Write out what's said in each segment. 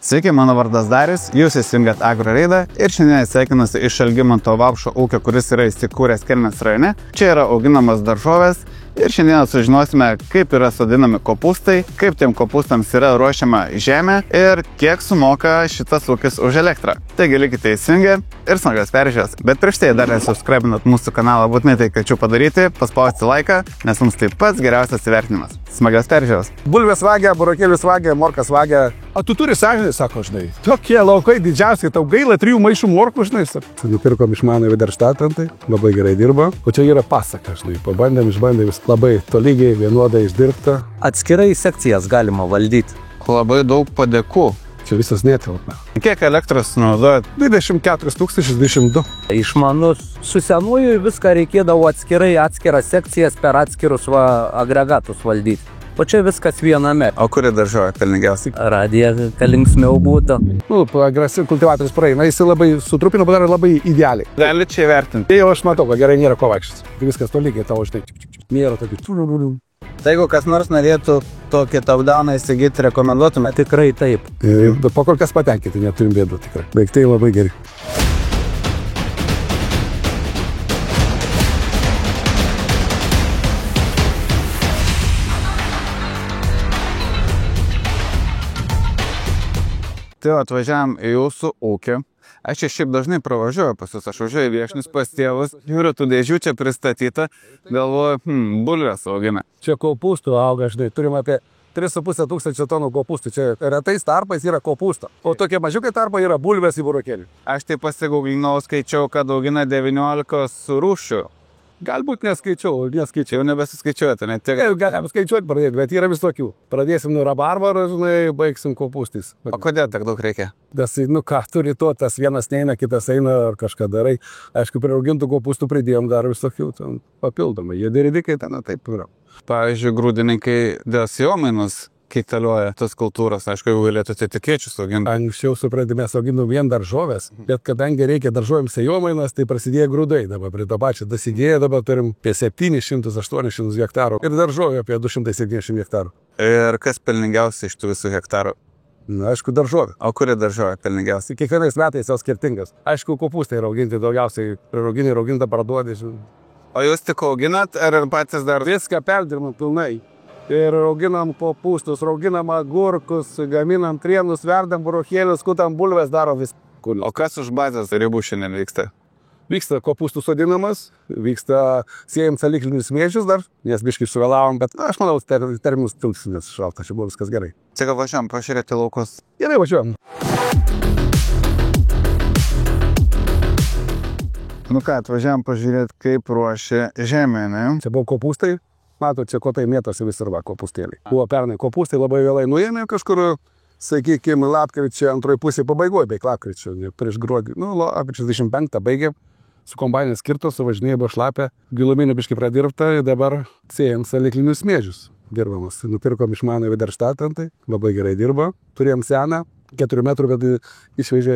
Sveiki, mano vardas Darius, jūs įsijungėt Agroreidą ir šiandien sveikinuosi iš Algimanto Vaupšo ūkio, kuris yra įsikūręs Kelmės rajone. Čia yra auginamos daržovės ir šiandien sužinosime, kaip yra sodinami kopūstai, kaip tiem kopūstams yra ruošiama žemė ir kiek sumoka šitas ūkis už elektrą. Taigi likite įsijungę ir smagios peržiūros. Bet prieš tai dar nesubscribinat mūsų kanalą, būtinai tai kviečiu padaryti, paspausti laiką, nes mums tai pats geriausias įvertinimas. Smagios peržiūros. Bulvės vagia, burokėlius vagia, morkas vagia. O tu turi sąžinį, sako, žinai. Tokie laukai didžiausiai, tau gaila 3 maišų morkų, žinai. Nupirkom iš mano Viderštatą, tai labai gerai dirba. O čia yra pasaka, žinai. Pabandėm, išbandėm, labai tolygiai, vienodai išdirbta. Atskirai sekcijas galima valdyti. Labai daug padėkų. Čia visas netelpa. Kiek elektros naudojat? 24 22. Išmanus. Su senuoju viską reikėdavo atskiras sekcijas per atskirus agregatus valdyti. O čia viskas viename. O kuri daržovė pelningiausiai? Radija, kad linksmiau būtų. Agresyvus kultivatorius praeina, jis labai sutrupino, padarė labai idealiai. Gali čia įvertinti. Tai jau aš matau, kad gerai nėra ko vaikščias. Viskas tolygiai tavo, žinai. Nėra tokių. Tai jeigu kas nors norėtų tokį top-downą įsigyti, rekomenduotume? Tikrai taip. Bet po kol kas patenkinti, neturim bėdų tikrai. Baigtai labai geri. Tai atvažiavam į jūsų ūkį. Aš čia šiaip dažnai pravažiuoju pas jūs, aš važiuoju viešnius pas tėvus, žiūriu, tų dėžių čia pristatyta, galvoju, bulvės augina. Čia kopūstų auga, žinai, turim apie 3,5 tūkstančio tonų kopūstų, čia retais tarpais yra kopūsto, o tokie mažiukai tarpai yra bulvės į burokėlį. Aš tai pasigūglinau, skaičiau, kad augina 19 rūšių. Galbūt neskaičiau, Jau nebesiskaičiuojate, ne tiek. Galim skaičiuoti pradėti, bet yra visokių. Pradėsim nuo rabarbarų, žinai, baigsim kopūstais. O kodėl tiek daug reikia? Nes, ką turi to, tas vienas neina, kitas eina ar kažką darai. Aišku, prie augintų kopūstų pridėjom dar visokių papildomai. Jie deridikai ten, taip yra. Pavyzdžiui, grūdininkai dėl sėjomainos kaitalioja tas kultūras, aišku, jau galėtų tikėčius auginti. Anksčiau suprantu, mes auginom vien daržovės, bet kadangi reikia daržovėms sėjomainas, tai prasidėjo grūdai. Dabar prie to pačio dasidėjo, dabar turim apie 700-800 hektarų ir daržovė apie 270 hektarų. Ir kas pelningiausia iš tų visų hektarų? Na, aišku, daržovė. O kuri daržovė pelningiausia? Kiekvienais metais jau skirtingas. Aišku, kopūstai yra auginti daugiausiai, rauginta parduodė. O jūs tik auginat, ar patys dar? Viską perdirbam pilnai. Ir auginam kopūstus, rauginam agurkus, gaminam trienus, verdam burokėlius, skutam bulves, daro viską. O kas už bazės ribų šiandien vyksta? Vyksta kopūstų sodinamas, vyksta siejam saliklinius mėžius dar, nes biškai suvėlavom, bet aš manau, terminus tilpsim, nes šalta, čia buvo viskas gerai. Čia gal važiuojam pažiūrėti laukus? Gerai, važiuojam. Nu ką, atvažiavam pažiūrėti, kaip ruošia žemė, ne? Čia buvo kopūstai. Matot, čia kotai mėtosi visur kopūstėliai. Buvo pernai kopūstai labai vėlai nuėmė kažkur, sakykime, lapkričio antroji pusė pabaigoje, beveik lapkričio, prieš gruodį. Lapkričio 25 baigė, su kombainė skirtos, suvažinėjo buvo šlapę, giluminė biškai pradirbta, dabar sėjant saliklinius mėžius dirbamas. Nupirkom iš mano Viderštatą, tai labai gerai dirba. Turėjom seną, 4 metrų, bet išvežė,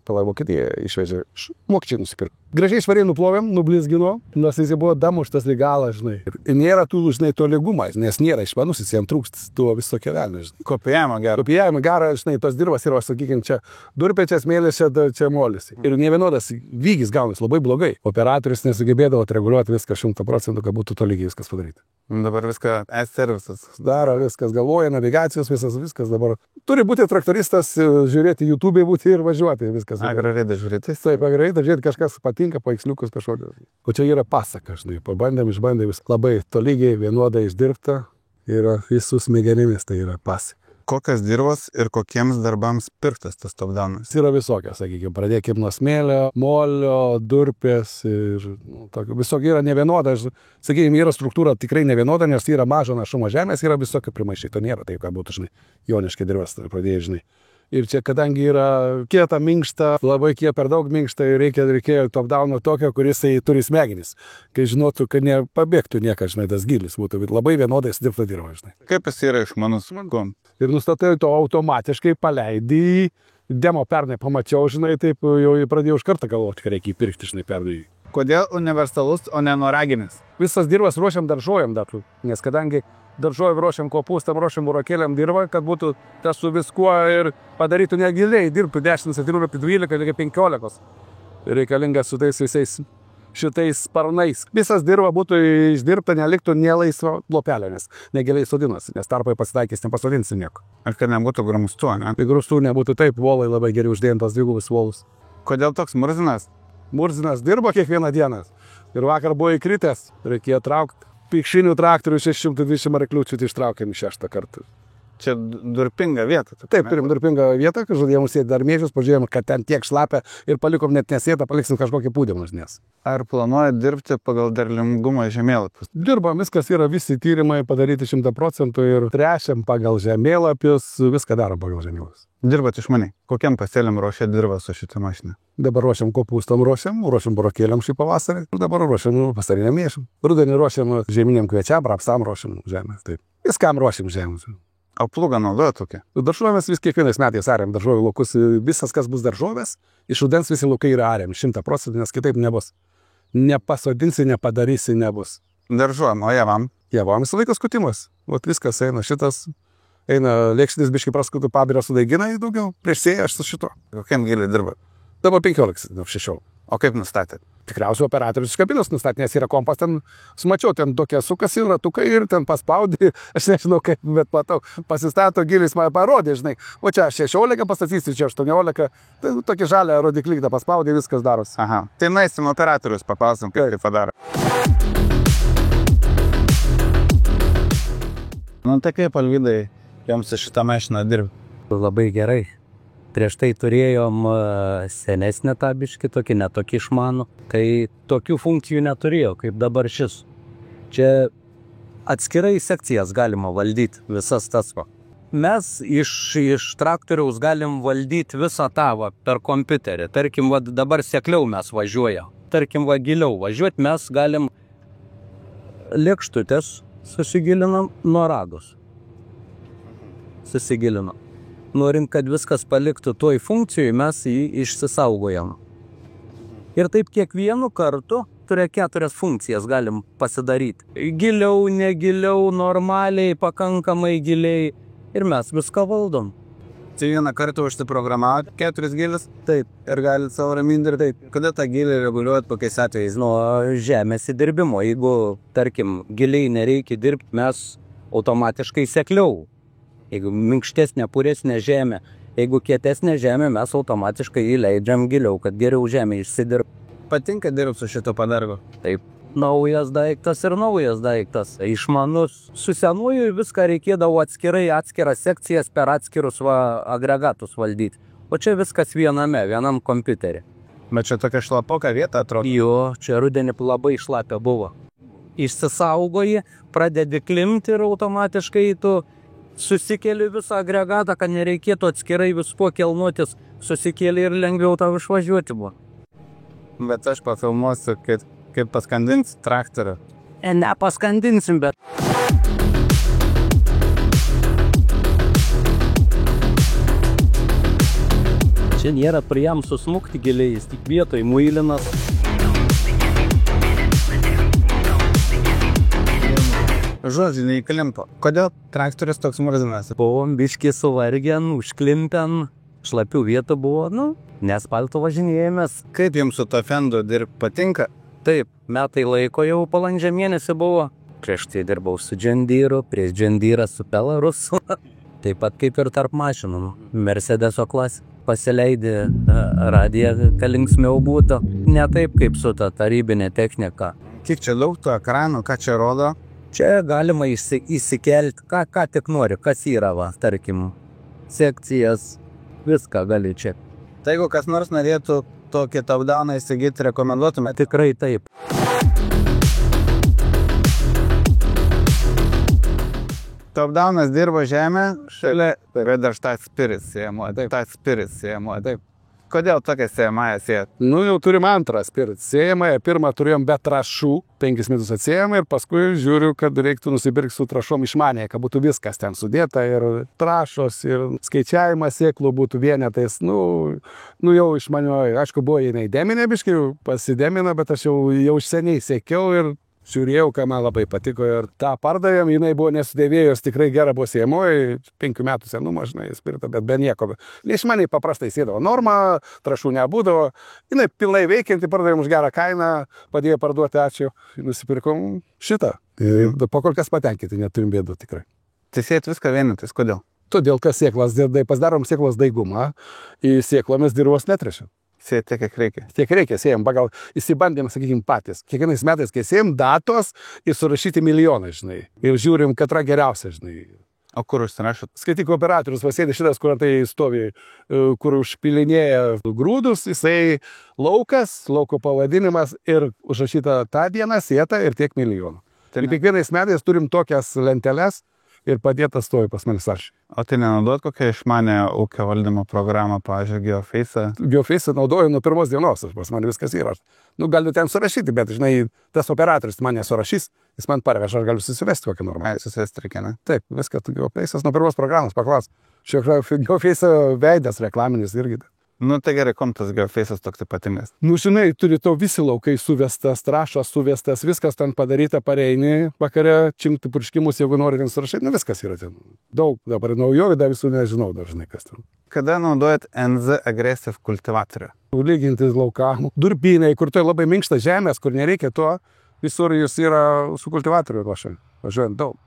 Vokietiją išvežė, vokiečiai nusipirko. Gražiai švariai nuplovėm, nublizgino, nors jis buvo damuštas lygalas, žinai. Ir nėra tų, žinai, to lygumas, nes nėra išmanus, jis jam trūkst to viso kelelio, žinai. Kopijavimo gerą. Kopijavimo gerą, žinai, tos dirbas yra, sakykime, čia durpėčias, mėlės, čia molis. Ir nevienodas vygis gaunas labai blogai. Operatorius nesugebėdavo reguliuoti viską 100%, kad būtų tolygiai viskas padaryti. Dabar viską S-servisas. Daro viskas, galvoja, navigacijos, viskas dabar. Turi būti traktoristas, žiūrėti YouTube, būti ir važiuoti viskas. Agroreidą žiūrėti. Taip, Agroreidą žiūrėti, kažkas patinka, paveiksliukus kažkokius. O čia yra pasaka, žinai, pabandėm, išbandėm, labai tolygiai, vienodai išdirbta ir visų smegenimis tai yra pasaka. Kokios dirvos ir kokiems darbams pirktas tas top-downas? Yra visokios, sakykime, pradėkime nuo smėlio, molio, durpės ir visokie yra nevienoda. Sakykime, yra struktūra tikrai nevienoda, nes yra mažo našumo žemės, yra visokie primaišai. To nėra taip, ką būtų, žinai, joniškai dirvas pradėjai, žinai. Ir čia, kadangi yra kieta, minkšta, labai per daug minkšta, reikėjo top-downo tokio, kuris turi smegenis, kai žinotų, kad nepabėgtų niekas, žinai, tas gilis būtų, bet labai vienodai dirbta dirba, žinai. Kaip jis yra išmanus? Ir nustatai to automatiškai, paleidai, demo pernai pamačiau, žinai, taip jau pradėjau iš kartą galvoti, kad reikia įpirkti, žinai, pernai. Kodėl universalus, o ne noraginis? Visas dirvas ruošiam daržovėm dar, nes kadangi daržovėm ruošiam kopūstam, ruošiam burokėliam dirvą, kad būtų tas su viskuo ir padarytų negiliai, dirbtų 10 cm, 12 iki 15. Reikalingas su tais visais šitais sparnais. Visas dirva būtų išdirbta, neliktų nelaisvo lopelio, nes negiliai sodinas, nes tarpai pasitaikys, nepasodinsi nieko. Ar kad nebūtų grumstų, ne? Tai grūstų nebūtų taip, volai labai geri uždėjantos dvigubus volus. Kodėl toks murzinas? Murzinas dirbo kiekvieną dieną. Ir vakar buvo įkritęs, reikėjo traukti. Pikšinių traktorių 620 arklių ištraukėm 6 kartą. Čia durpinga vieta. Taip, turim durpingą vietą, kad žadėjom sėti dar mėžius, pažiūrėjom, kad ten tiek šlapia ir palikom net nesėtą, paliksim kažkokį pūdėmus, nes. Ar planuoja dirbti pagal derlingumo žemėlapius? Dirbam, viskas yra, visi tyrimai padaryti 100% ir trešiam pagal žemėlapius, viską darom pagal žemėlapius. Dirbat išmaniai. Kokiam pasėliam ruošia dirba su šitą mašiną? Dabar ruošiam kopūstam, ruošiam burokėliam šį pavasarį ir dabar ruošiam vasariniam mėšam. Rudenį ruošiam žieminiam kviečiam, rapsam ruošiam žemę. Taip. Viskam ruošiam žemę. O plūgą naudoja tokia? Daržovės vis kiekvienais metais ariam daržovių laukus. Visas, kas bus daržovės, iš rudens visi laukai yra ariam 100%, nes kitaip nebus. Nepasodinsi, nepadarysi, nebus. Daržuojam, o javam? Javam visą laiką skutimas. Vat viskas eina šitas. Eina lėkštinis biškai praskutų pabirą sudaigina į daugiau. Prieš sėję aš su šito. Kokiam giliui dirba? Dabar 15, 16. O kaip nustatėt? Tikriausiai operatorius iš kabinos nustatė, nes yra kompas ten, smačiau, ten tokie sukasi ratukai ir ten paspaudė, aš nežinau kaip, bet matau, pasistato gilis, man parodė, žinai, o čia 16 pastatysiu, čia 18, tai tokį žalę rodikliką paspaudė, viskas darosi. Aha, tai nueisim operatorius, paklausim, kaip tai padaro. Nu tai kaip, Alvydai, jums su šitą mašiną dirbi? Labai gerai. Prieš tai turėjom senesnę tą biškį, tokį netokį išmanų, kai tokių funkcijų neturėjo, kaip dabar šis. Čia atskirai sekcijas galima valdyti, visas tas va. Mes iš traktoriaus galim valdyti visą tą va, per kompiuterį. Tarkim, va, dabar sekliau mes važiuojam. Tarkim, va, giliau važiuoti mes galim lėkštutės susigilinam nuo ragus. Susigilinam. Norint, kad viskas paliktų toj funkcijai, mes jį išsisaugojam. Ir taip kiekvienu kartu turė 4 funkcijas galim pasidaryti. Giliau, negiliau, normaliai, pakankamai giliai. Ir mes viską valdom. Tai vieną kartą užsiprogramavot 4 gilis? Taip. Ir galit savo raminti ir taip. Kada tą gilį reguliuot kokiais atvejais? Nuo žemės įdirbimo. Jeigu, tarkim, giliai nereikia dirbti, mes automatiškai sekliau. Jeigu minkštesnė, puresnė žemė, jeigu kietesnė žemė, mes automatiškai įleidžiam giliau, kad geriau žemė išsidirb. Patinka dirbti su šito padargu? Taip. Naujas daiktas ir naujas daiktas. Išmanus. Su senuoju viską reikėdavo atskiras sekcijas per atskirus agregatus valdyti. O čia viskas vienam kompiuterį. Bet čia tokia šlapoka vieta atrodo. Jo, čia rudenį labai šlapia buvo. Išsisaugoji, pradedi klimti ir automatiškai tu susikeli visą agregatą, kad nereikėtų atskirai viskuo kelnuotis, susikeli ir lengviau tau išvažiuoti buvo. Bet aš pafilmuosiu, kaip paskandins traktorių. Nepaskandinsim, bet... Čia nėra prie jam susmukti giliai, jis tik vietoj muilinas. Žodžiu, neįklimpo. Kodėl traktorius toks murzinas? Buvom biškį suvargę, užklimpen, šlapių vietų buvo, nespaltų važinėjomės. Kaip jums su to fendu dirbti patinka? Taip, metai laiko jau balandžio mėnesį buvo. Prieš tai dirbau su Džendyrų, prieš Džendyrą su Pelarusu. Taip pat kaip ir tarp mašinų. Mercedeso klasė. Pasileidė radiją, kad linksmiau būtų. Ne taip kaip su ta tarybinė technika. Kiek čia daug tų ekranų, ką čia rodo? Čia galima įsikelti, ką tik nori, kas yra, tarkim, sekcijas, viską gali čia. Tai jeigu kas nors norėtų tokį top-downą įsigyti, rekomenduotume? Tikrai taip. Top-downas dirbo žemę, šalia yra dar štai spirit sėjamuoja, taip. kodėl tokia sėjamąją sėjat? Nu, jau turim antrą spirt. Sėjamąją, pirmą turėjom be trašų, 5 metus atsėjamą ir paskui žiūriu, kad reiktų nusipirkti su trašom išmanėje, kad būtų viskas ten sudėta ir trašos, ir skaičiavimas sėklų būtų vienetais. Nu jau išmanioji. Aišku, buvo jinai deminė biškai, pasidemino, bet aš jau seniai sėkiau ir žiūrėjau, ką man labai patiko ir tą pardavėm, jinai buvo nesudėvėjus, tikrai gera buvo sėjamoji, 5 metų senumo, žinai, spirta, bet be nieko. Neišmaniai paprastai sėdavo normą, trašų nebūdavo, jinai pilnai veikianti, pardavėm už gerą kainą, padėjo parduoti, ačiū, nusipirkom šitą. Ir po kol kas patenkinti, neturim bėdų tikrai. Tai sėjat viską vienetais, kodėl? Todėl, kad sėklas, pasidarom sėklos daigumą, į sėklomis dirvos netrešim. Sėjat tiek, kiek reikia. Tiek reikia, sėjam pagal, įsibandėm, sakykime, patys. Kiekvienais metais, kai sėjam datos ir surašyti milijonai, žinai. Ir žiūrim, kad yra geriausia, žinai. O kur užsirašot? Skaityk operatorius, pasėdė šitas, kur tai stovi, kur užpilinėja grūdus, jisai lauko pavadinimas ir užrašyta tą dieną sėta ir tiek milijonų. Ir kiekvienais metais turim tokias lenteles ir padėtas stovi pas manęs aš. O tai nenaudot kokią išmanę ūkio valdymo programą, pavyzdžiui, GeoFace'ą? GeoFace'ą naudoju nuo pirmos dienos, pas man viskas yra. Nu, galiu ten surašyti, bet, žinai, tas operatorius man nesurašys, jis man parveža, aš galiu susivesti kokią normą. Susivesti reikia, ne? Taip, viską tu GeoFace'as nuo pirmos programos, paklaus. Šio GeoFace'o veidas reklaminis irgi. Nu, tai gerai, kom tas GeoFace'as toks ypatingas? Nu, žinai, turi to visi laukai suvestas, trašas suvestas, viskas ten padaryta, pareini, vakare čimti purškimus, jeigu nori ten surašyti, nu, viskas yra ten. Daug dabar naujovių, dar visų nežinau, dažnai kas ten. Kada naudojat NZ Aggressive kultivatorių? Lyginti laukam. Durpynai, kur tai labai minkšta žemės, kur nereikia to, visur jūs yra su kultivatoriu važiuojant daug.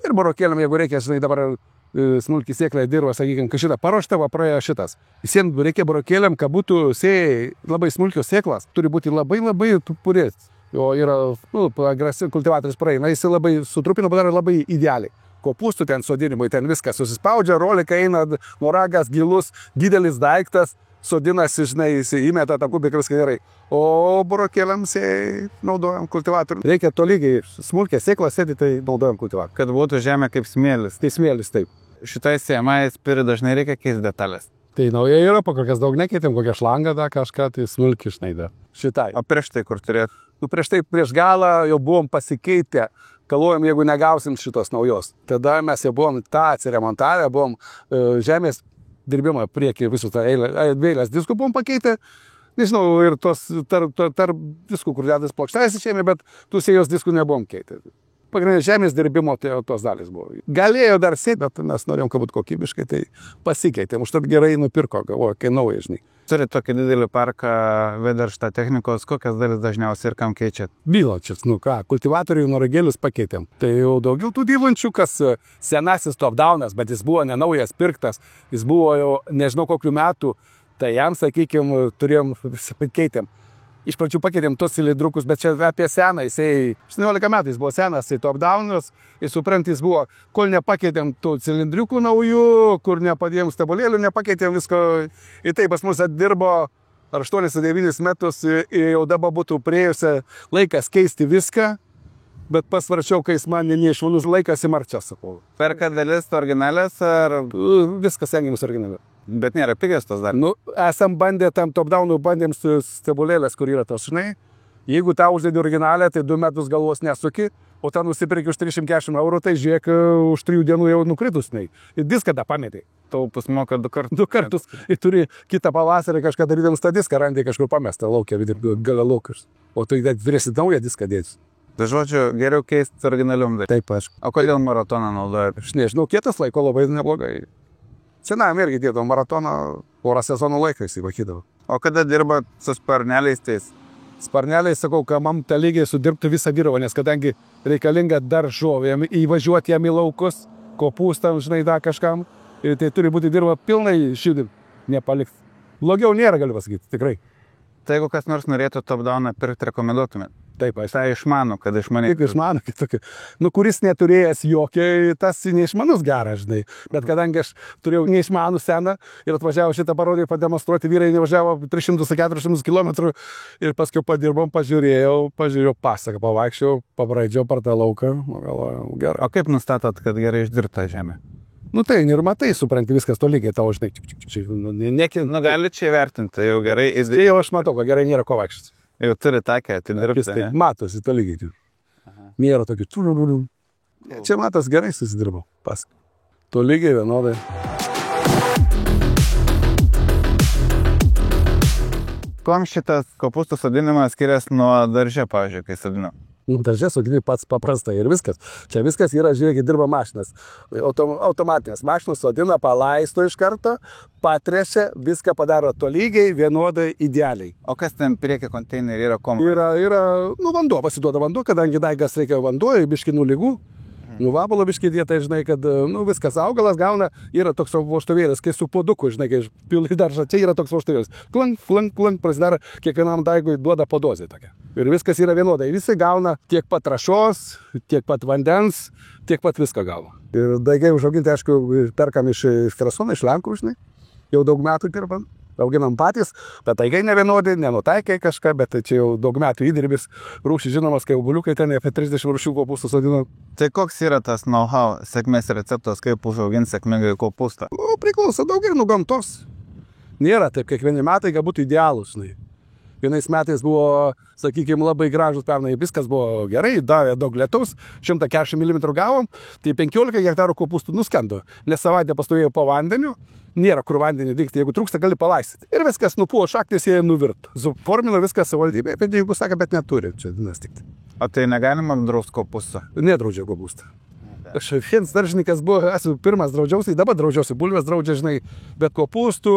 Ir barokėliam, jeigu reikia, žinai, dabar smulkiai sėklai dirba, sakykime, kad šitą paruoštą, praėjo šitas. Visiems reikia barokėliam, kad būtų sėjai labai smulkios sėklas, turi būti labai purės. O yra, agresyvus kultivatorius praeina, jis labai sutrupina, padaro labai idealiai. Kopūstų ten sodinimui, ten viskas susispaudžia, rolika eina, noragas gilus, didelis daiktas, sodinasi, žinai, jis įmeta tą kubiką, viską gerai. O barokėliam naudojam kultivatorių. Reikia tolygiai smulkę sėklą sėti, tai naudojam kultivatorių. Kad būtų žemė kaip smėlis. Tai smėlis, taip. Šitai sėjamąjai spiri dažnai reikia keisti detalės. Tai nauja yra, po kokias daug nekeitėm, kokią šlangą da, kažką, tai smulkiai išnaida. Šitai. O prieš tai kur turėt? Nu, prieš galą jau buvom pasikeitę, galvojom, jeigu negausim šitos naujos. Tada mes jau buvom tą atsiremontavę, buvom žemės dirbimą priekį visų tą eilės diskų buvom pakeitę. Nežinau, ir tos tarp diskų, kur dedas plokštelės išėmė, bet tų sėjos diskų nebuvom keitę. Pagrindinė žemės dirbimo tos dalis buvo. Galėjo dar sėti, bet mes norėjom, kad būtų kokybiškai, tai pasikeitėm. Užtat gerai nupirko, galvoju, kai nauja, žinai. Turite tokį didelį parką vedarštą technikos, kokias dalis dažniausiai ir kam keičiat? Byločias, nu ką, kultivatorių noragėlius pakeitėm. Tai jau daugiau tų dylančių, kas senasis top-downas, bet jis buvo nenaujas pirktas, jis buvo jau nežinau kokių metų, tai jam, sakykime, turėjom, keitėm. Iš pradžių pakeitėm tos cilindrukus, bet čia apie seną, jisai 18 metais buvo senas, tai top-downas, ir suprant, jis buvo, kol nepakeitėm tų cilindriukų naujų, kur nepadėjom stabolėlių, nepakeitėm visko, ir tai pas mus atdirbo 8-9 metus, ir jau dabar būtų priėjusi laikas keisti viską, bet pasvarčiau, kai jis man neišmanus laikas į marčią, sakau. Perka dalis originalės ar? Viskas stengiamas originalė. Bet nėra pigios tos dar. Nu, esam bandę tam top-downų, bandėm su stebulėlės, kur yra tos, žinai. Jeigu tau uždėdi originalę, tai 2 metus galvos nesuki, o ten nusipirki už 340 €, tai žiūrėk, už 3 dienų jau nukritus, žinai. Ir diską tą pametė. Tau pusmoka 2 kartus. 2 kartus. Ir turi kitą pavasarį kažką darydams tą diską, randai kažkur pamestą laukia, gale laukas. O tu turėsi naują diską dėtis. Tai žodžiu, geriau keisti originalium. Taip, aišku. O kodėl maratoną naudojate? Aš nežinau, kietas laiko labai neblogai. Senam irgi dėdavo maratoną, porą sezonų laiką įsivakydavo. O kada dirba su sparneliais tais? Sparneliai, sakau, kad man tą lygiai sudirbtų visą dirvą, nes kadangi reikalinga daržovėm įvažiuoti jam į laukus, kopūstam, žinai, da kažkam, ir tai turi būti dirba pilnai šildyt, nepalikti. Blogiau nėra, galiu pasakyti, tikrai. Tai jeigu kas nors norėtų top-downą pirkti, rekomenduotumėt? Taip, aš tai išmanu, kad išmaniai. Tik išmanu, kad tokį. Nu, kuris neturėjęs jokio, tas neišmanus geras, žinai. Bet kadangi aš turėjau neišmanų seną ir atvažiavau šitą parodį pademonstruoti, vyrai nevažiavo 300-400 km ir paskui padirbom, pažiūrėjau pasaką, pavaikščiau, pabraidžiau per tą lauką. Galvoju, gerai. O kaip nustatot, kad gerai išdirbta žemė? Nu tai ir matai, supranti, viskas tolygiai tavo, žinai, Nu, gali čia įvertinti, jau gerai. Tai jau aš matau, kad gerai nėra ko vaikščioti. Jau turi takę, tai Tai dirbti. matosi tolygiai. Nėra tokių. Čia matos gerai susidirbau. Paskui. Tolygiai vienodai. Kuom šitas kopūstų sodinimas skiriasi nuo darže, pavyzdžiui, kai sodinu? Daržė sodini pats paprastai ir viskas. Čia viskas yra, žiūrėkit, dirba mašinas. Automatinės mašinos sodina, palaisto iš karto, patrešia, viską padaro tolygiai, vienodai, idealiai. O kas ten priekį konteinerį yra kom? Yra, vanduo, pasiduoda vanduo, kadangi daigas reikia vanduo, biškinų lygų. Vabalo biškį tai žinai, kad viskas augalas gauna, yra toks voštuvėlis, kai su poduku, žinai, kai pili daržą, čia yra toks voštuvėlis. Klank, prasidaro, kiekvienam daigui duoda po dozę tokia. Ir viskas yra vienodai. Visi gauna tiek pat trąšos, tiek pat vandens, tiek pat viską gauna. Ir daigai užauginti, aišku, perkam iš Kresono, iš Lenkų, žinai, jau daug metų dirbam. Auginam patys, bet taigai nevienodi, nenutaikai kažką, bet čia jau daug metų įdirbis. Rūšis žinomas, kai auguliukai ten apie 30 rūšių kopūstų sodinam. Tai koks yra tas know-how, sėkmės receptas, kaip užauginti sėkmingai kopūstą? Priklauso daug ir nuo gamtos. Nėra taip, kiekvieni metai galbūt idealūs, žinai. Vienais metais buvo, sakykime, labai gražus, pernai viskas buvo gerai, davė daug lietaus, 140 mm gavom, tai 15 hektarų kopūstų nuskendo, nes savaitę pastovėjo po vandeniu, nėra kur vandenį dygti, jeigu trūksta, gali palaistyti. Ir viskas nupuo šaktis, jie nuvirto. Suformino viskas savivaldybė, bet jeigu sako, bet neturi, čia dinas tik. O tai negalima draust kopūstą? Nedraudžia kopūstą. Aš vienas daržininkas buvo, esu pirmas draudžiausi, dabar draudžiausi, bulvės draudžia, žinai, bet kopūstų,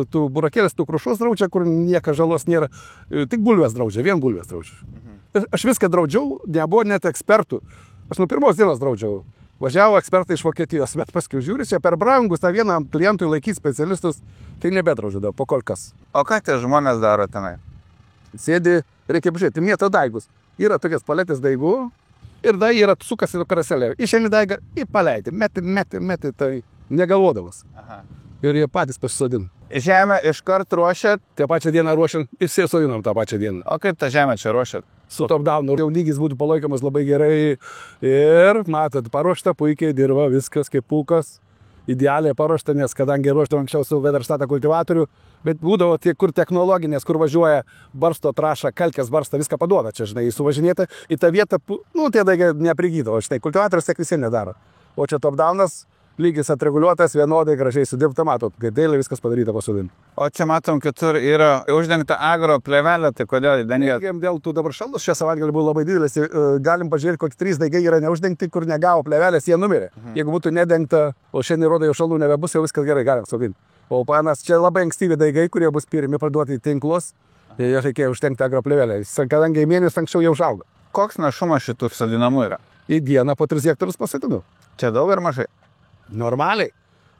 tų burakėlės, tų krušos draudžia, kur nieka žalos nėra, tik bulvės draudžia, vien bulvės draudžia. Aš viską draudžiau, nebuvo net ekspertų. Aš nuo pirmos dienos draudžiau. Važiavo ekspertai iš Vokietijos, bet paskui žiūri, čia per brangus tą vieną klientui laikyti specialistus, tai nebedraudžia, po kol kas. O ką tie žmonės daro tenai? Sėdi, reikia pažiūrėti, mėto daigus. Yra tokias paletės daigų ir da yra sukasi karuselė. Išeini daigą ir paleidi, meti, tai negalvodamas. Aha. Ir jie patys pasisodina. Žemę iškart ruošiat? Tą pačią dieną ruošiam ir sėsodinam tą pačią dieną. O kaip tą žemę čia ruošiat? Su top-downu jau lygis būtų palaikomas labai gerai ir, matot, paruošta puikiai dirba, viskas kaip pūkas, idealiai paruošta, nes kadangi ruoštam anksčiau su Vedarštato kultivatorių, bet būdavo tie, kur technologinės, kur važiuoja, barsto trašą, kalkės barsto, viską paduoda, čia, žinai, suvažinėta į tą vietą, tie daigai neprigydavo, štai, kultivatorius tiek visi nedaro, o čia top-downas, lygis atreguliuotas, vienodai gražiai sudirbta, matot, kai dailiai viskas padaryta pasodinti. O čia matom, kitur yra uždengta agro plėvelė, tai kodėl įdengėt? Dėl tų dabar šalus šią savaitgalį buvo labai didelis, galim pažiūrėti, kokie 3 daigai yra neuždengti, kur negavo plėvelės, jie numirė. Jeigu būtų nedengta, o šiandien rodo jau šalų nebebus, jau viskas gerai, galim sodinti. O panas, čia labai ankstyvi daigai, kurie bus pirmi parduoti į tinklus, ir reikėjo uždengti agro plėvelę, kadangi mėnesį anksčiau jau užaugo. Koks našumas šitų sodinamų yra? Į dieną po 3 hektarus pasodinau. Čia daug ar mažai? Normaliai.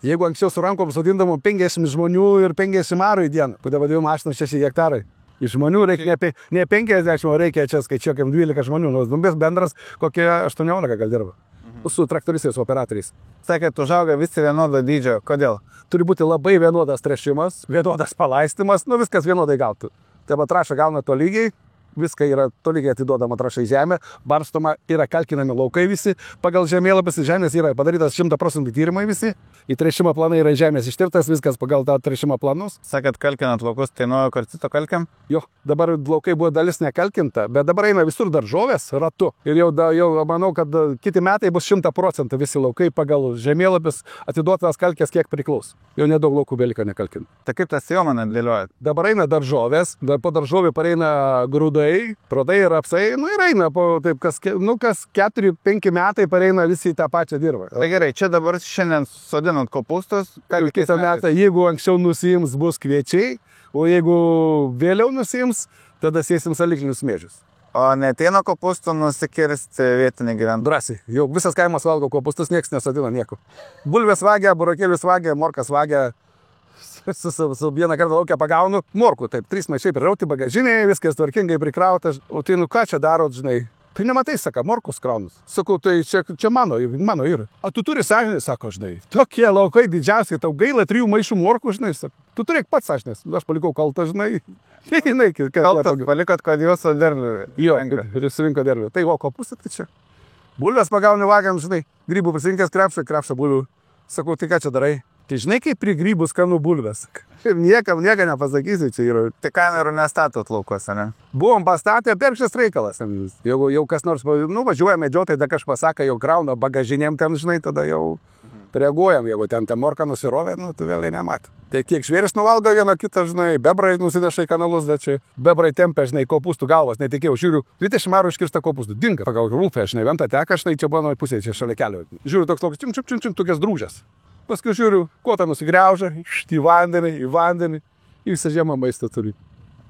Jeigu anksčiau su rankom sodindavom 50 žmonių ir 50 arų į dieną, tada vadėjau mašiną 6 hektarai. Iš žmonių reikia ne 50, o reikia čia skaičiuokim 12 žmonių, nors dumbės bendras kokie 18 gal dirba. Su traktoristais, su operatoriais. Sakėt, užauga visi vienodo dydžio. Kodėl? Turi būti labai vienodas trešimas, vienodas palaistymas, viskas vienodai gautų. Tai traša gauna tolygiai. Viską yra tolygiai atiduodama traša į žemę, barstoma, yra kalkinami laukai visi, pagal žemėlapis žemės yra padarytas 100% tyrimai visi, į tręšimo planai yra žemės ištirtas, viskas pagal tą tręšimo planus. Sakėt, kalkinat laukus, tai nuo karcito kalkiam? Jo, dabar laukai buvo dalis nekalkinta, bet dabar eina visur daržovės ratu ir jau manau, kad kiti metai bus 100% visi laukai pagal žemėlapis atiduotas kalkės kiek priklaus. Jau nedaug laukų beliko nekalkinti. Tai kaip tas sėjomaną dėliojat? Dabar eina daržovės, po daržovių pareina grūdai, prodai ir apsai, ir eina po taip, kas 4-5 metai pareina visi į tą pačią dirbą. Tai gerai, čia dabar šiandien sodinant kopūstus, kitą metą, jeigu anksčiau nusiims, bus kviečiai, o jeigu vėliau nusiims, tada sėsim saliklinius mėžius. O neteina kopūstų nusikirsti vietinį gyventojų? Drąsiai, jau visas kaimas valgo kopūstus, nieks nesodina nieko. Bulvės vagia, burokėlius vagia, morkas vagia. Su vieną kartą laukia pagaunu morkų, taip, 3 maišai prirauti bagažinėje, viskas tvarkingai prikrauta, o tai ką čia darot, žinai? Tai nematai, sako, morkus kraunus. Sakau, tai čia mano yra. O tu turi sąžinę, sako, žinai. Tokie laukai didžiausiai, tau gaila 3 maišų morkų, žinai, sako. Tu turėk pats sąžinės, aš palikau kaltą, žinai. Kaltą palikot, kad jūsų derlių. Jo, ir surinko derlių. Tai o kopūstai tai čia. Bulvės pagauni vagiam, žinai, grybų prisirinkęs krepšą bulvių. Sakau, tai ką čia darai? Tai žinai, kaip prie grybų skanų bulvės. Ir nieko nepasakysiu, čia yra. Tai kamerų nestatot laukuose, ne? Buvom pastatę, perkštas reikalas. Jau kas nors, važiuoja medžiotojai, da kažkas pasako, jau krauna bagažinėm ten, žinai, tada jau reaguojam, jeigu ten morka nusirovė, tu vėliai nematė. Tai kiek žvėris nuvalgo vieną kitą, žinai, bebrai nusineša į kanalus, bet čia bebrai tempia, žinai, kopūstų galvas, netikėjau, žiūriu, 20 marų iškirsta kopūstų, dinga, pagal rūpę, žinai, ventą teka, štai čia buvo nuo pusėje, čia šalia kelio. Žiūriu, toks čim, tokias drūžės. Paskui žiūriu, kuo tą nusigriaužia, į vandenį, į visą žiemą maistą turi.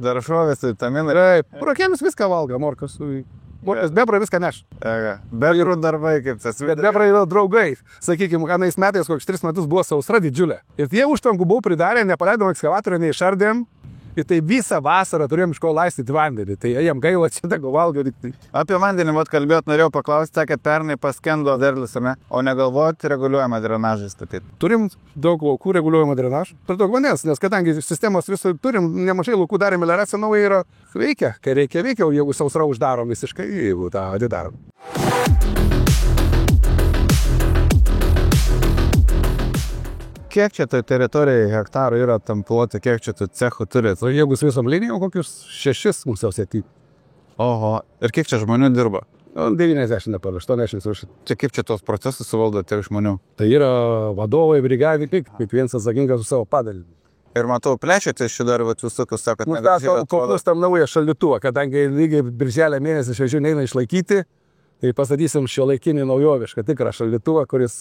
Daržovės, vitaminai. Taip, burokėlis viską valgo, morkas. Bebrai viską neš. Bebrų darbai kaip tas. Bet bebrai yra draugai. Sakykime, anais metais, kokius 3 metus buvo sausra didžiulė. Ir tie užtvankų buvo pridarę, nepaleidom ekskavatorių, neišardėm. Ir tai visą vasarą turėjom iš ko laistyti vandenį. Tai jiem gaila, čia tegu valgo. Apie vandenį kalbėt, norėjau paklausti, sakė, pernai paskendo derlius, ne? O negalvoti reguliuojamą drenažą statyti. Turim daug laukų reguliuojamą drenažą. Per daug vandens, nes kadangi sistemos visą turim, nemažai laukų darė melioracija, nauja yra veikia. Kai reikia, o jeigu sausra uždarom visiškai, jeigu tą atidarom. Kiek čia tai teritorijai hektarų yra tam plote, kiek čia tų cechų turit? O jeigu su visom linijom, kokius 6 mums jau sėti. Oho, ir kiek čia žmonių dirba? 90 dabar, 80 už. Čia kaip čia tos procesus suvaldo tiek žmonių? Tai yra vadovai, brigavikai, kiekvienas atsakingas už savo padalinį. Ir matau, plečiate šį dar visokius, sakot, kokius tam naują šaldytuvą, kadangi lygiai birželio mėnesį šviežių neina išlaikyti, tai pastatysim šiuolaikinį naujovišką tikrą šaldytuvą, kuris,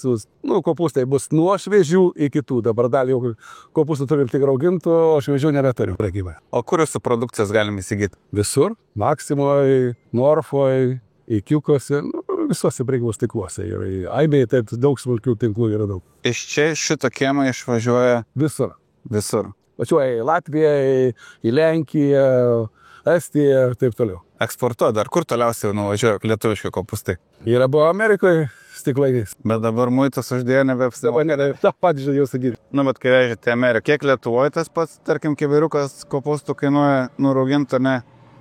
kopūstai bus nuo šviežių iki tų. Dabar dalį jau kopūstų turim tik raugintų, o šviežių nebeturim prekyboje. O kur jūsų produkcijas galime įsigyti? Visur. Maksimoje, Norfoje, Ikiukose, visose prekybos tinkluose. Ir Aibėje, tai daug smulkių tinklų yra daug. Iš čia šito kiemą išvažiuoja? Visur. Visur. Važiuoja į Latviją, į Lenkiją, Estiją ir taip toliau. Eksportuoja dar, kur toliausiai nuvažiuoja lietuviški kopūstai? Yra buvo Amerikoje stiklainiais. Bet dabar muitas uždėjo nebeapsimoka. Dabar tą patį žadėjau sakyti. Bet kai vežėte Ameriką, kiek Lietuvoje tas pats, tarkim, kibiriukas kopūstų kainuoja nurauginti, ne?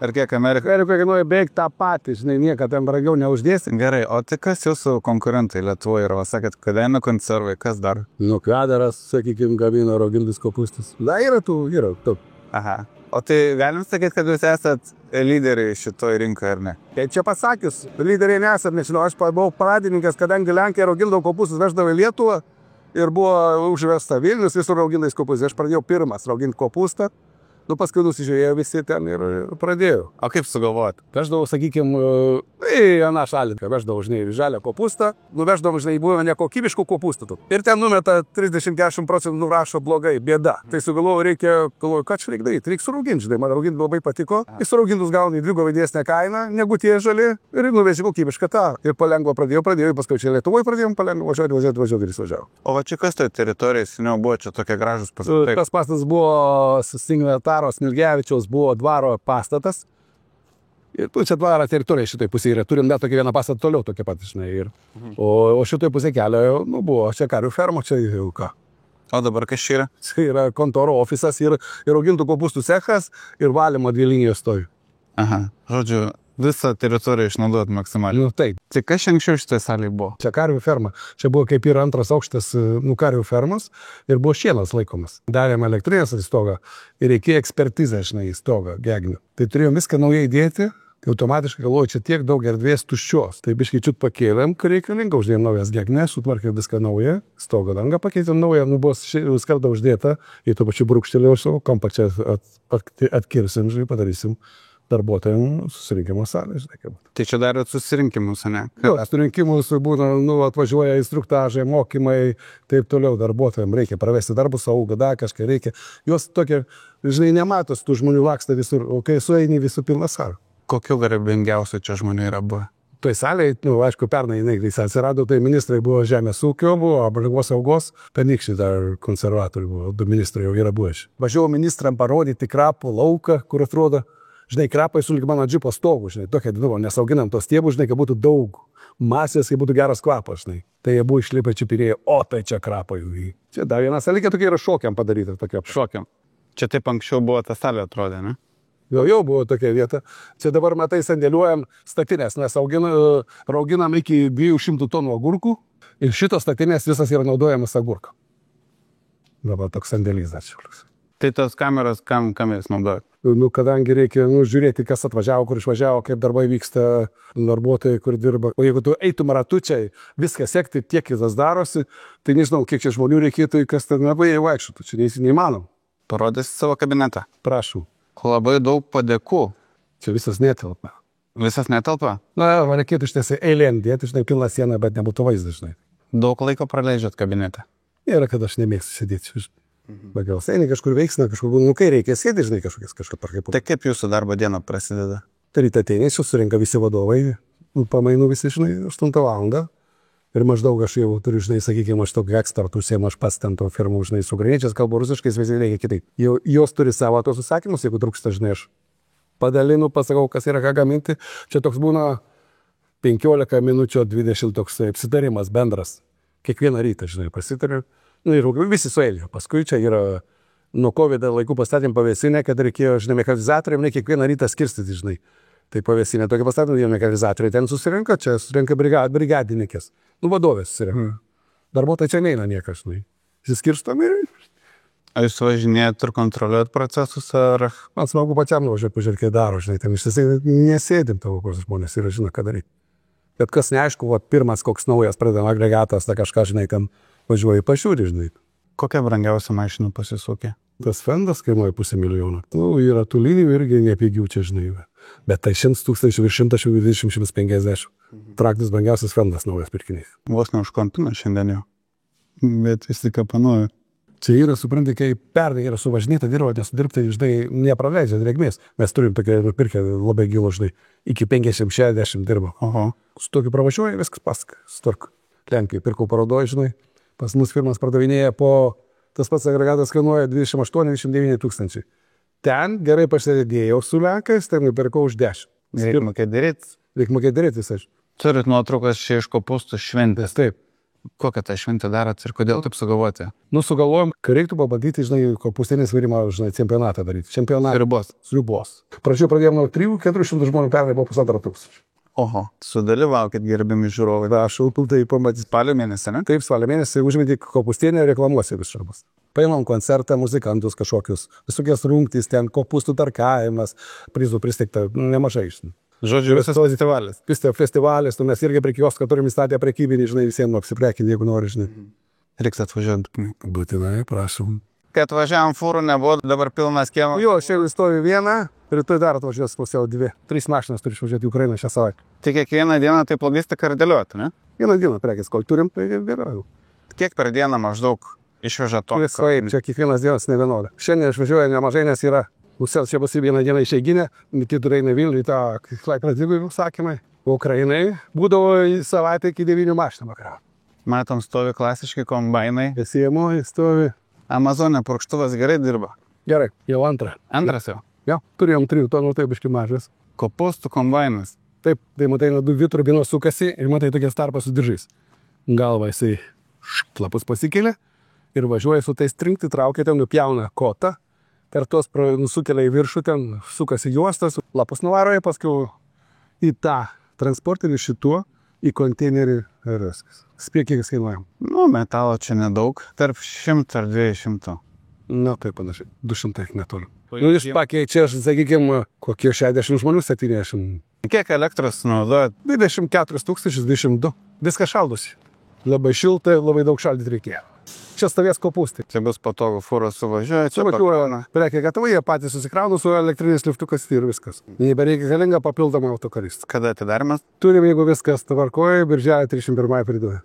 Ar kiek Amerikoje? Amerikoje kainuoja beveik tą patį, žinai, niekad ten brangiau neuždėsi. Gerai, o tai kas jūsų konkurentai Lietuvoje yra? Sakėt, Kėdainių konservai, kas dar? Kvedaras, sakykime, gamino raugintus kopūstus. Da, yra. Aha. O tai galim sakyti, kad jūs esat lyderiai šitoj rinkoje, ar ne? Tai čia pasakius, lyderiai nesat, nežinau, aš buvau pradininkas, kadangi Lenkija raugindavo kopūstus, veždavo į Lietuvą ir buvo užvesta Vilnius visur raugindais kopūstais. Aš pradėjau pirmas rauginti kopūstą, paskui nusižiūrėjau visi ten ir pradėjau. O kaip sugalvojat? Veždavau, sakykime, į aną šalį, veždavau, žinai, žalią kopūstą, nuveždavau, žinai, buvo nekokybiškų kopūstų. Ir ten numeta 30-40% nurašo blogai, bėda. Tai sugalvojau, galvoju, ką čia reikia daryti, reikia surauginti, žinai, man rauginti labai patiko. Ir suraugintus gauni dvigubai didesnę kainą, negu tie žali, ir nuveži kokybišką tą. Ir palengva pradėjau, paskui čia Lietuvoje pradėjom palengva važiuoti ir išvažiavau. O va čia kas toj teritorijai seniau buvo, čia tokie gražus pastatai? Tas pastatas buvo Smilgevičiaus buvo dvaro pastatas. Ir tu čia dvaro teritorija šitoj pusėje yra. Turim net tokį vieną pastatą toliau, tokia pat, žinai. O šitoj pusėje kelio, buvo čia karių fermo, čia jau ką. O dabar kas čia yra? Čia yra kontoro ofisas ir augintų kopūstų cechas ir valymo 2 linijos stovi. Aha, žodžiu, visą teritoriją išnaudot maksimaliai. Taip. Tai kas čia anksčiau šitoje salėje buvo? Čia karvių ferma. Čia buvo kaip ir antras aukštas karvių fermas ir buvo šienas laikomas. Darėm elektrinės į stogą ir reikėjo ekspertizę, žinai, į stogą gegnių. Tai turėjom viską naujai įdėti, kai automatiškai galvoju, čia tiek daug erdvės tuščios. Tai biškičiut pakėlėm, kai reikalinga, uždėjom naujas gegnės, sutvarkėm viską naują, stogo dangą pakeitėm naują, buvo skarda uždėta, į to pačiu brūkštelėjau savo kampą čia atkirsim, žinai, padarysim darbuotojams susirinkimo salę, žinai. Tai čia darėt susirinkimus, ne? Jo, susirinkimus būna, atvažiuoja instruktažai, mokymai, taip toliau darbuotojams reikia pravesti darbus, saugą, kažką reikia. Jos tokie, žinai, nematos, tų žmonių laksta visur, o kai sueini visų pilna sara. Kokių garbingiausių čia žmonių yra buvo? Toj salėje, aišku, pernai jis atsirado, tai ministrai buvo žemės ūkio, buvo aplinkos saugos, pernykščiai dar konservatoriai buvo, 2 ministrai jau yra buvę. Važiavau ministram parodyti krapų lauką, kur atrodo, žinai, krapai sulig mano džipo stovų, žinai, tokia dvivo, nes auginam tos stiebų, žinai, kad būtų daug masės, kad būtų geras kvapas, žinai. Tai jie buvo išlipę čipirėję, o tai čia krapai. Čia dar vienas salė, tokia yra šokiam padaryta, tokia. Šokiam. Čia taip anksčiau buvo ta salė, atrodė, ne? Jau buvo tokia vieta. Čia dabar, matai, sandėliuojam statinės, nes rauginam iki 200 tonų agurkų Ir šitos statinės visas yra naudojamas agurkam. Dabar toks sandėlys dar šiulius. Tai tos kameros, kam jas naudoja? Nu, kadangi reikia žiūrėti, kas atvažiavo, kur išvažiavo, kaip darbai vyksta, darbuotojai, kur dirba. O jeigu tu eitum ratu čia, viską sekti, tiek tas darosi, tai nežinau, kiek čia žmonių reikėtų, kas ten labai vaikščiotų. Čia neįmanom. Parodėsi savo kabinetą. Prašau. Labai daug padėkų. Čia visas netelpa. Visas netelpa? Na, man reikėtų ištiesi eilėn dėti, žinai, pilna siena, bet nebūtų vaizdas, žinai. Daug laiko praleidžiat kabinete? Nėra, kad aš nemėgstu sėdėti. Gal sėdi kažkur veiksna, kažkur, nu kai reikia sėdi, žinai, kažką parkaipu. Tai kaip jūsų darbo diena prasideda? Tai ryte ateini, susirinka visi vadovai, pamainų visi, žinai, 8 valandą. Ir maždaug aš jau turiu, žinai, sakykime, aš tokį ekspertų užsiemu, aš pats ten to firmų, žinai, su ukrainiečiais kalbu rusiškai, visi reikia kitaip. Jos turi savo tos užsakymus, jeigu trūksta, žinai, aš padalinu, pasakau, kas yra ką gaminti. Čia toks būna 15 minučių, 20 toks apsitarimas bendras. Kiekvieną rytą, žinai, pasitariu. Nu, ir visi suėlė. Paskui čia yra nuo COVID laikų pastatėm pavėsinę, kad reikėjo, žinai, mechanizatoriam, ne kiekvieną rytą skirstyti, žinai. Tai pavėsinę tokia pastatėm, jie mechanizatoriai ten susirinka, čia susirinka brigadininkės. Nu, vadovės susirinka. Darbuotojai čia neina niekas, žinai. Įsiskirstom ir... Ar jūs važinėjat ir kontroliuojat procesus, ar... Man smagu pačiam nuvažiuoti, pažiūrėti, kai daro, žinai, ten ištisai nesėdim tavo, kur žmonės yra, žino, ką daryti. Bet kas neaišku, va, pirmas koks naujas pradedam agregatas, ta kažką, žinai, ten važiuoji pažiūri, žinai. Kokia brangiausia mašina pasisukė? Tas Fendas kainuoja $500,000. Nu, yra tų linijų irgi nepigių čia, žinai. Bet tai 100,000 virš 120-150. Traktis brangiausias Fendas naujas pirkinys. Vos ne už kontiną šiandien jau. Bet vis tik kapanuoju. Čia yra, supranti, kai pernai yra suvažinėta dirba, nes dirbti, žinai, nepraleidžia drėgmės. Mes turim tokia nupirkę labai gilų, žinai, iki 50-60 dirba. Oho. Su tokiu pravažiuoja, viskas pasak, sutvark. Lenkijoje pirkau parodoje, žinai, pas mus firmas pardavinėja po, tas pats agregatas kainuoja 28-29 tūkstančiai. Ten gerai pasidėjau su Lenkais, ten nupirkau už 10. Reikia mokėti daryti. Reikia mokėti daryti visai. Turit nuotraukas čia iš kopūstų šventės. Taip. Kokią tą šventę darot ir kodėl taip sugalvoti? Nu, sugalvojom, kad reiktų pabandyti, žinai, kopūstinės varimą, žinai, čempionatą daryti. Čempionatą. Ribos. Pradžioje pradėjom nuo 300-400 žmonių, pernai buvo 1,5 tūkstančio. Oho, sudalyvaukit, gerbiami žiūrovai. Aš jau piltai pamatys. Spalio mėnesį, ne? Taip, spalio mėnesį užmėdį kopūstinę reklamuosi vis šarbas. Paimam koncertą, muzikantus kažkokius, visokias rungtys, ten kopūstų tarkavimas, prizų pristeigta, nemažai iš. Žodžiu, visas festivalis. Festivalis, tu mes irgi prie kioską turim įstatę prekybinį, žinai, visiems apsiprekinti, jeigu nori, žinai. Reiks atvažiuoti. Būtinai, prašom. Kai atvažiavam fūrų nebuvo, dabar pilnas kiemas. Jo, šiandien stovi viena, rytoj dar atvažiuos pusiau 2. 3 mašinas turi išvažiuoti į Ukrainą šią savaitę. Tai kiekvieną dieną taip logistiką ir dėlioti, ne? Vieną dieną prekės, kol turim, tai vėliau. Kiek per dieną maždaug išveža to? Čia kiekvienas dienas nevienoda. Šiandien išvažiuoja nemažai, nes yra Pusėl čia bus vieną dieną išeiginė, kitur eina Vilnių į tą Klaipėdą, sakymai. Ukrainai būdavo į savaitę iki 9 mašinų vakarą. Matom, stovi klasiški kombainai. Siemo, stovi. Amazonė purkštuvas gerai dirba. Gerai, jau antrą. Antras jau? Jo, turėjom 3 tonų, tai biški mažas. Kopūstų kombainas. Taip, tai matai, nuo 2 turbinos sukasi ir matai tokie starpas su diržais. Galva jisai lapus pasikelia ir važiuoja su tais trinkti, traukia ten, nupjauna kotą. Per tuos nusukelia į viršų, ten sukasi juostas, lapus nuvaroja, paskui į tą transporterį šituo, į konteinerį ir viskas. Spėk, kiek kainuojam. Nu, metalo čia nedaug, tarp 100 ar 200. Na, tai panašiai, 200 netoli. Nu, iš pakeičia, sakykime, kokie 60 žmonių, 70. Kiek elektros naudojat? 24 222. Viskas šaldosi. Labai šiltai, labai daug šaldyti reikėjo. Čia stovės kopūstai. Čia bus patogu, fūros suvažiuoja. Čia važiuoja, prekia gatavai, jie patys susikrauna su elektrinis liftukas ir viskas. Nebereikia galinga papildomą autokaristą. Kada atidarimas? Turim, jeigu viskas tvarkoja, birželio 31 priduoja.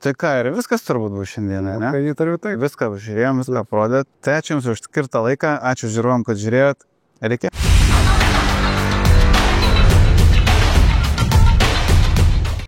Tai ką, ir viskas turbūt bus šiandieną, ne? Tai netariu taip. Viską žiūrėjom, viską parodėt. Tai ačiū Jums už skirtą laiką, ačiū žiūrovom, kad žiūrėjot. Reikia.